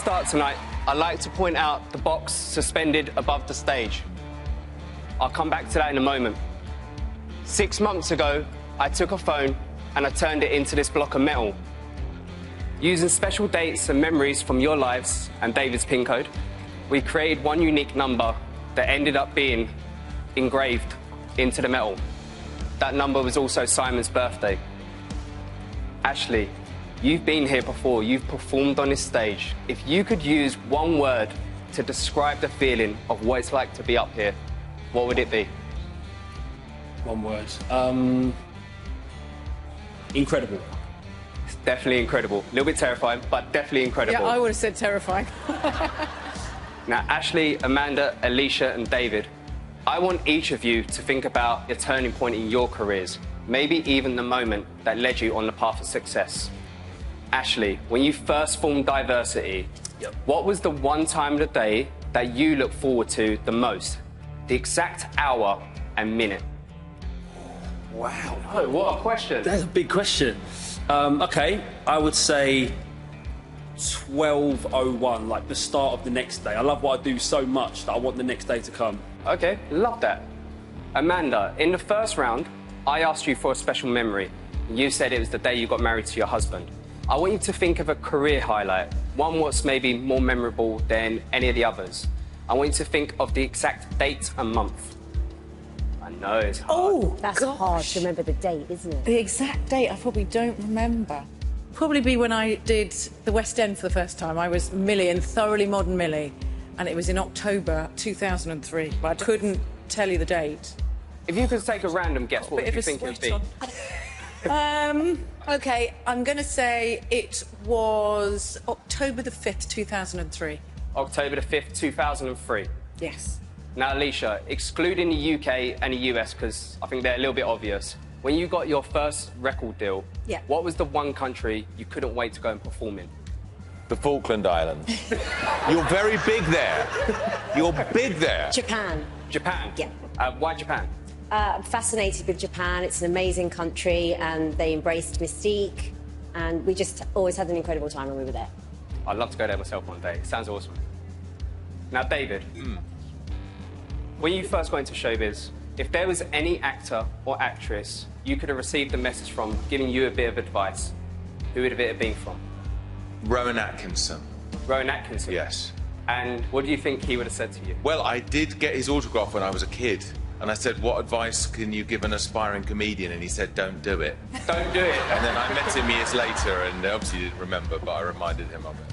start tonight, I'd like to point out the box suspended above the stage. I'll come back to that in a moment. 6 months ago, I took a phone and I turned it into this block of metal. Using special dates and memories from your lives and David's PIN code, we created one unique number that ended up being engraved into the metal. That number was also Simon's birthday. Ashley, you've been here before, you've performed on this stage. If you could use one word to describe the feeling of what it's like to be up here, what would it be? One word. Incredible. It's definitely incredible. A little bit terrifying, but definitely incredible. Yeah, I would have said terrifying. Now, Ashley, Amanda, Alicia and David, I want each of you to think about a turning point in your careers, maybe even the moment that led you on the path of success. Ashley, when you first formed Diversity, what was the one time of the day that you look forward to the most? The exact hour and minute. Wow. Oh, what a question. That's a big question. OK, I would say 12:01, like the start of the next day. I love what I do so much that I want the next day to come. OK, love that. Amanda, in the first round, I asked you for a special memory. You said it was the day you got married to your husband. I want you to think of a career highlight, one what's maybe more memorable than any of the others. I want you to think of the exact date and month. I know it's hard. Oh, that's hard to remember the date, isn't it? The exact date I probably don't remember. Probably be when I did the West End for the first time. I was Millie in Thoroughly Modern Millie, and it was in October 2003, but I couldn't tell you the date. If you could take a random guess, what would you think it would be? OK, I'm going to say it was October the 5th, 2003. October the 5th, 2003. Yes. Now, Alicia, excluding the UK and the US, because I think they're a little bit obvious, when you got your first record deal, what was the one country you couldn't wait to go and perform in? The Falkland Islands. You're very big there. You're big there. Japan. Japan? Yeah. Why Japan? I'm fascinated with Japan. It's an amazing country, and they embraced mystique, and we just always had an incredible time when we were there. I'd love to go there myself one day. It sounds awesome. Now, David, when you first got into showbiz, if there was any actor or actress you could have received a message from giving you a bit of advice, who would it have been from? Rowan Atkinson. Rowan Atkinson? Yes. And what do you think he would have said to you? Well, I did get his autograph when I was a kid. And I said, what advice can you give an aspiring comedian? And he said, don't do it. Don't do it. And then I met him years later, and obviously he didn't remember, but I reminded him of it.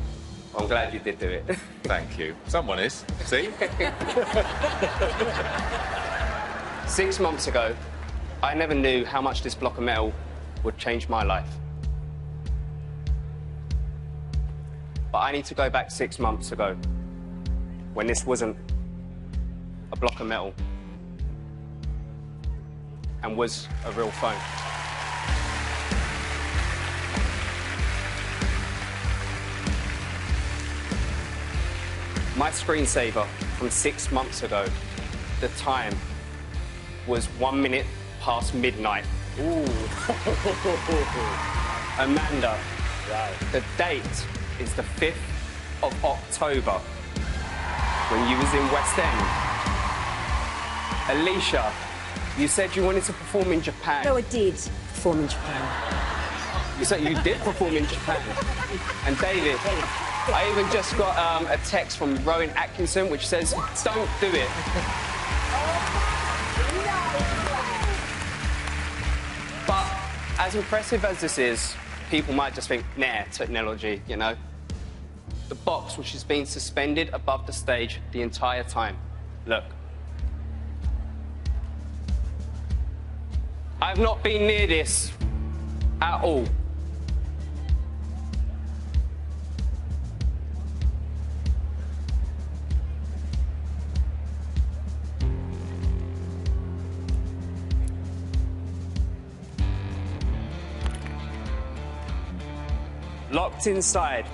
I'm glad you did do it. Thank you. Someone is. See? 6 months ago, I never knew how much this block of metal would change my life. But I need to go back 6 months ago, when this wasn't a block of metal and was a real phone. My screensaver from 6 months ago, the time was 1 minute past midnight. Ooh. Amanda, the date is the 5th of October, when you was in West End. Alicia, you said you wanted to perform in Japan. No, I did perform in Japan. You said you did perform in Japan. And David, I even just got a text from Rowan Atkinson which says, don't do it. But as impressive as this is, people might just think, nah, technology, you know? The box which has been suspended above the stage the entire time. Look. I've not been near this at all. Locked inside.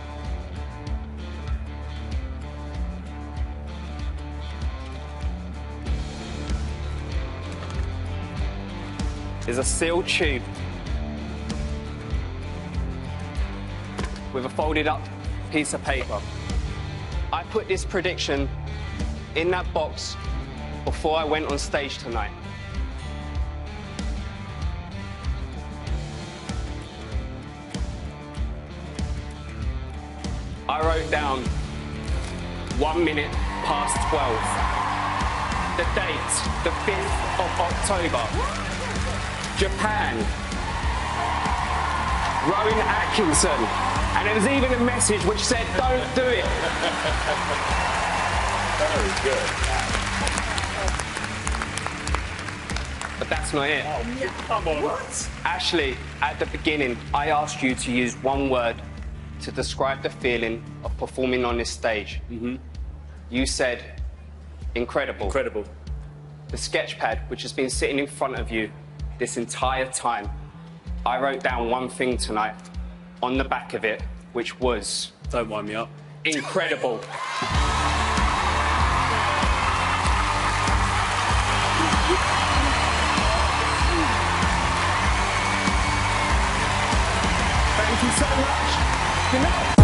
Is a sealed tube with a folded up piece of paper. I put this prediction in that box before I went on stage tonight. I wrote down 1 minute past 12. The date, the 5th of October. Japan. Rowan Atkinson. And there was even a message which said, don't do it. Very good. But that's not it. Oh, come on. What? Ashley, at the beginning, I asked you to use one word to describe the feeling of performing on this stage. You said, incredible. Incredible. The sketch pad, which has been sitting in front of you this entire time, I wrote down one thing tonight on the back of it, which was... Don't wind me up. Incredible. Thank you so much. Good night.